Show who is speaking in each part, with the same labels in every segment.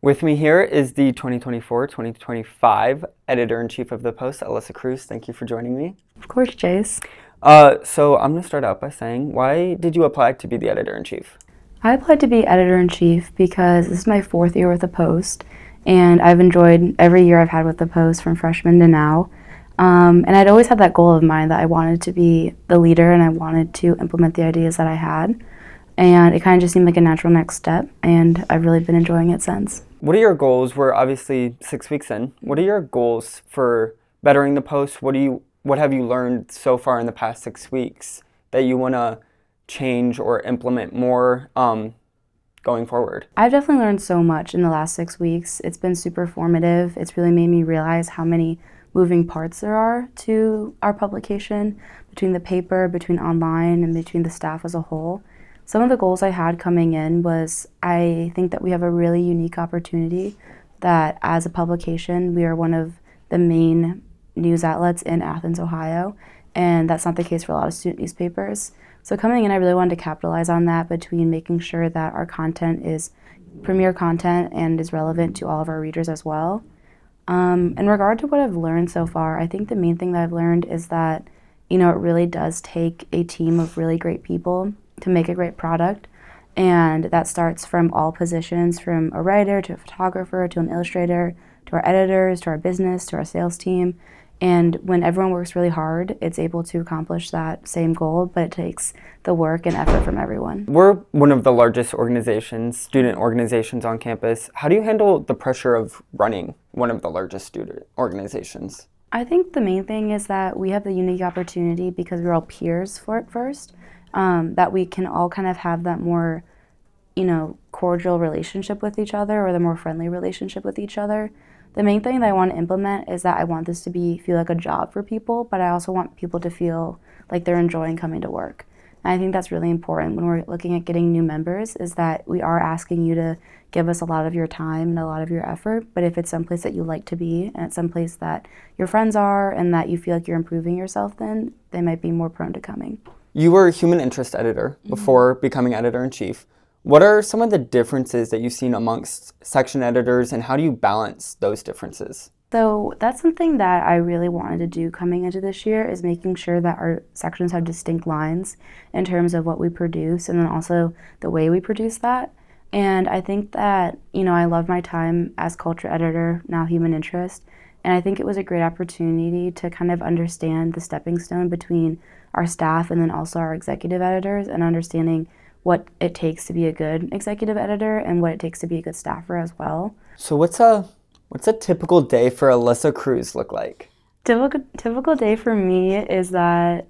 Speaker 1: With me here is the 2024-2025 Editor-in-Chief of the Post, Alyssa Cruz. Thank you for joining me.
Speaker 2: Of course, Jace.
Speaker 1: So I'm going to start out by saying, why did you apply to be the Editor-in-Chief?
Speaker 2: I applied to be editor-in-chief because this is my 4th year with the Post, and I've enjoyed every year I've had with the Post from freshman to now. And I'd always had that goal of mine that I wanted to be the leader and I wanted to implement the ideas that I had. And it kind of just seemed like a natural next step, and I've really been enjoying it since.
Speaker 1: What are your goals? We're obviously 6 weeks in. What are your goals for bettering the Post? What have you learned so far in the past 6 weeks that you want to change or implement more going forward?
Speaker 2: I've definitely learned so much in the last 6 weeks. It's been super formative. It's really made me realize how many moving parts there are to our publication, between the paper, between online, and between the staff as a whole. Some of the goals I had coming in was I think that we have a really unique opportunity that as a publication, we are one of the main news outlets in Athens, Ohio, and that's not the case for a lot of student newspapers. So coming in, I really wanted to capitalize on that between making sure that our content is premier content and is relevant to all of our readers as well. In regard to what I've learned so far, I think the main thing that I've learned is that, it really does take a team of really great people to make a great product. And that starts from all positions, from a writer to a photographer to an illustrator to our editors to our business to our sales team. And when everyone works really hard, it's able to accomplish that same goal, but it takes the work and effort from everyone.
Speaker 1: We're one of the largest student organizations on campus. How do you handle the pressure of running one of the largest student organizations?
Speaker 2: I think the main thing is that we have the unique opportunity, because we're all peers for it first, that we can all kind of have that more, cordial relationship with each other, or the more friendly relationship with each other. The main thing that I want to implement is that I want this to feel like a job for people, but I also want people to feel like they're enjoying coming to work. And I think that's really important when we're looking at getting new members, is that we are asking you to give us a lot of your time and a lot of your effort, but if it's someplace that you like to be, and it's someplace that your friends are, and that you feel like you're improving yourself, then they might be more prone to coming.
Speaker 1: You were a human interest editor before becoming editor-in-chief. What are some of the differences that you've seen amongst section editors, and how do you balance those differences?
Speaker 2: So that's something that I really wanted to do coming into this year, is making sure that our sections have distinct lines in terms of what we produce, and then also the way we produce that. And I think that, I love my time as culture editor, now human interest, and I think it was a great opportunity to kind of understand the stepping stone between our staff and then also our executive editors, and understanding what it takes to be a good executive editor and what it takes to be a good staffer as well.
Speaker 1: So what's a typical day for Alyssa Cruz look like?
Speaker 2: Typical day for me is that,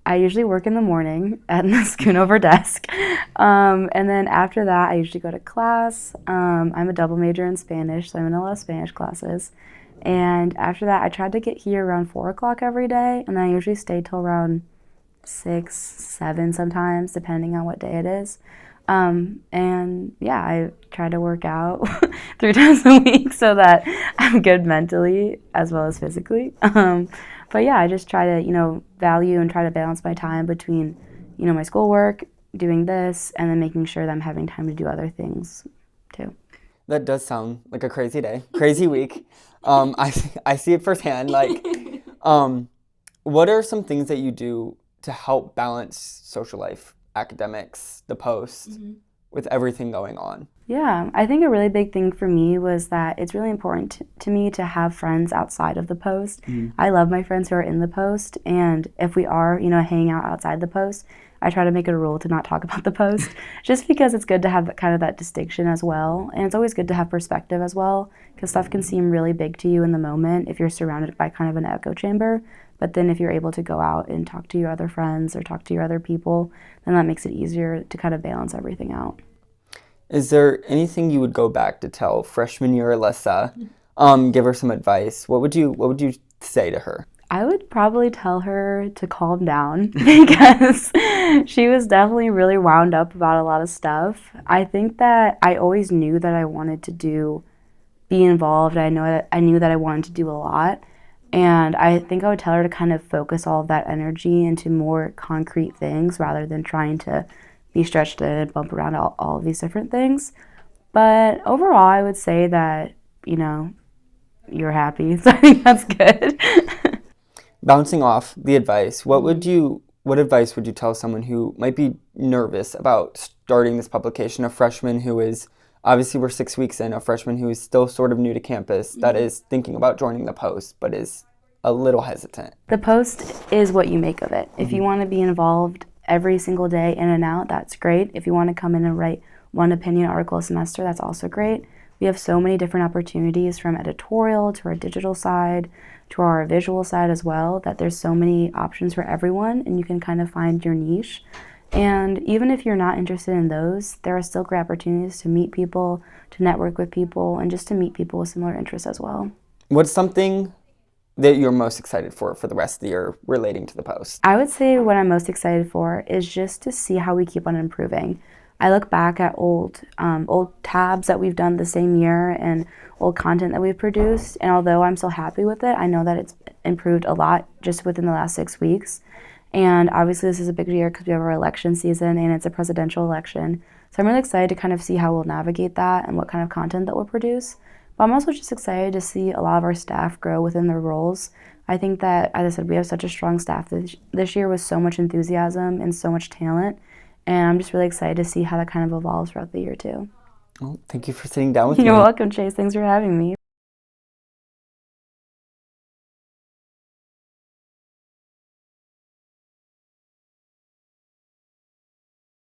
Speaker 2: I usually work in the morning at the Schoonover desk. And then after that, I usually go to class. I'm a double major in Spanish, so I'm in a lot of Spanish classes. And after that, I try to get here around 4 o'clock every day, and then I usually stay till around 6, 7 sometimes, depending on what day it is. And yeah, I try to work out 3 times a week so that I'm good mentally as well as physically. But yeah, I just try to, value and try to balance my time between, my schoolwork, doing this, and then making sure that I'm having time to do other things too.
Speaker 1: That does sound like a crazy day, crazy week. I see it firsthand. What are some things that you do to help balance social life, academics, the Post, with everything going on?
Speaker 2: Yeah, I think a really big thing for me was that it's really important to me to have friends outside of the Post. I love my friends who are in the Post, and if we are, hanging out outside the Post, I try to make it a rule to not talk about the Post, just because it's good to have kind of that distinction as well. And it's always good to have perspective as well, because stuff can seem really big to you in the moment if you're surrounded by kind of an echo chamber. But then if you're able to go out and talk to your other friends or talk to your other people, then that makes it easier to kind of balance everything out.
Speaker 1: Is there anything you would go back to tell freshman year Alyssa? Give her some advice. What would you say to her?
Speaker 2: I would probably tell her to calm down because she was definitely really wound up about a lot of stuff. I think that I always knew that I wanted to be involved. I knew that I wanted to do a lot. And I think I would tell her to kind of focus all of that energy into more concrete things rather than trying to be stretched and bump around all of these different things. But overall, I would say that, you're happy. So I think that's good.
Speaker 1: Bouncing off the advice, what advice would you tell someone who might be nervous about starting this publication, a freshman who is, obviously we're 6 weeks in, a freshman who is still sort of new to campus that is thinking about joining the Post but is a little hesitant?
Speaker 2: The Post is what you make of it. If you want to be involved every single day in and out, that's great. If you want to come in and write one opinion article a semester, that's also great. We have so many different opportunities, from editorial to our digital side to our visual side as well, that there's so many options for everyone, and you can kind of find your niche. And even if you're not interested in those, there are still great opportunities to meet people, to network with people, and just to meet people with similar interests as well.
Speaker 1: What's something that you're most excited for the rest of the year relating to the Post?
Speaker 2: I would say what I'm most excited for is just to see how we keep on improving. I look back at old tabs that we've done the same year and old content that we've produced, and although I'm still happy with it, I know that it's improved a lot just within the last 6 weeks. And obviously this is a big year because we have our election season and it's a presidential election. So I'm really excited to kind of see how we'll navigate that and what kind of content that we'll produce. But I'm also just excited to see a lot of our staff grow within their roles. I think that, as I said, we have such a strong staff this year with so much enthusiasm and so much talent. And I'm just really excited to see how that kind of evolves throughout the year too.
Speaker 1: Well, thank you for sitting down with me.
Speaker 2: You're welcome, Chase. Thanks for having me.